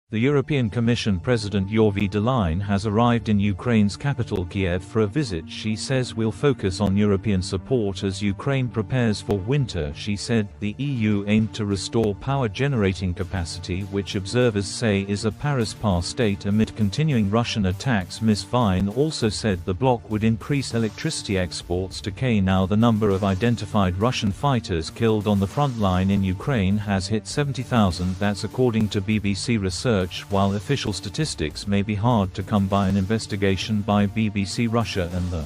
The European Commission President Ursula von der Leyen has arrived in Ukraine's capital Kiev for a visit. She says we'll focus on European support as Ukraine prepares for winter. She said the EU aimed to restore power generating capacity, which observers say is a Paris par state amid continuing Russian attacks. Ms. Vine also said the bloc would increase electricity exports to Kiev. Now the number of identified Russian fighters killed on the front line in Ukraine has hit 70,000. That's according to BBC research. While official statistics may be hard to come by, an investigation by BBC Russia and the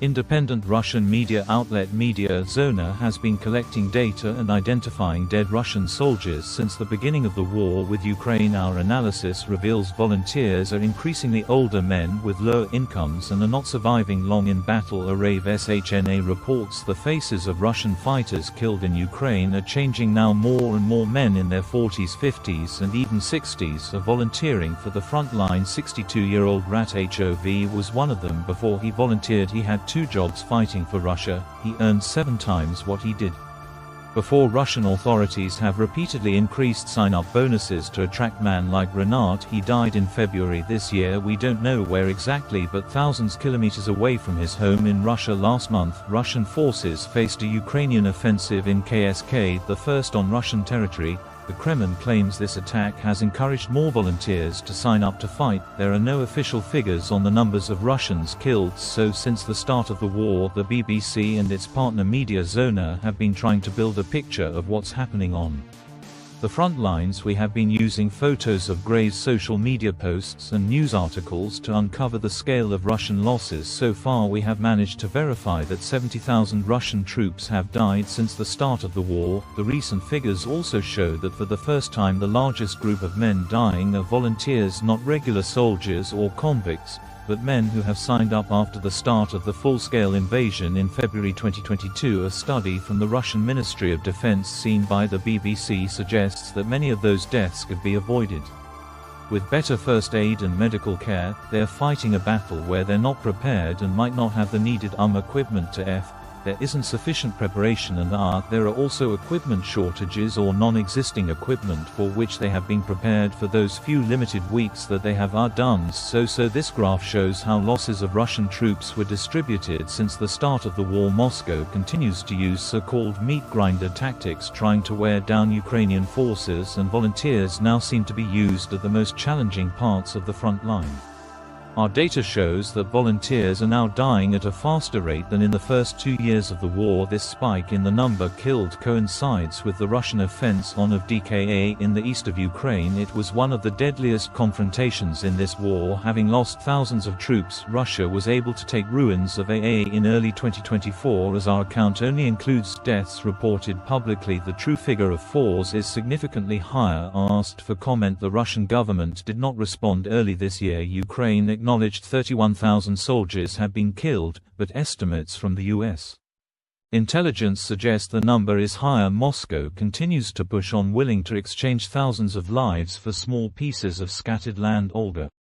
independent Russian media outlet Media Zona has been collecting data and identifying dead Russian soldiers since the beginning of the war with Ukraine. Our analysis reveals volunteers are increasingly older men with lower incomes and are not surviving long in battle. Arave SHNA reports the faces of Russian fighters killed in Ukraine are changing now. More and more men in their 40s, 50s and even 60s are volunteering for the front line. 62-year-old Rat Hov was one of them. Before he volunteered, he had 2 jobs fighting for Russia. He earned 7 times what he did before. Russian authorities have repeatedly increased sign-up bonuses to attract man like Renat. He died in February this year. We don't know where exactly, but thousands kilometers away from his home in Russia. Last month, Russian forces faced a Ukrainian offensive in KSK, the first on Russian territory. The Kremlin claims this attack has encouraged more volunteers to sign up to fight. There are no official figures on the numbers of Russians killed, so since the start of the war, the BBC and its partner Media Zona have been trying to build a picture of what's happening on the front lines. We have been using photos of Gray's social media posts and news articles to uncover the scale of Russian losses. So far we have managed to verify that 70,000 Russian troops have died since the start of the war. The recent figures also show that for the first time the largest group of men dying are volunteers, not regular soldiers or convicts, but men who have signed up after the start of the full-scale invasion in February 2022. A study from the Russian Ministry of Defense seen by the BBC suggests that many of those deaths could be avoided. With better first aid and medical care, they're fighting a battle where they're not prepared and might not have the needed equipment to there isn't sufficient preparation, and there are also equipment shortages or non-existing equipment for which they have been prepared for those few limited weeks that they have done. So this graph shows how losses of Russian troops were distributed since the start of the war. Moscow continues to use so-called meat grinder tactics, trying to wear down Ukrainian forces, and volunteers now seem to be used at the most challenging parts of the front line. Our data shows that volunteers are now dying at a faster rate than in the first 2 years of the war. This spike in the number killed coincides with the Russian offense on of DKA in the east of Ukraine. It was one of the deadliest confrontations in this war. Having lost thousands of troops, Russia was able to take ruins of AA in early 2024, as our account only includes deaths reported publicly. The true figure of falls is significantly higher. Asked for comment, the Russian government did not respond. Early this year, Ukraine acknowledged 31,000 soldiers had been killed, but estimates from the U.S. intelligence suggest the number is higher. Moscow continues to push on, willing to exchange thousands of lives for small pieces of scattered land. Olga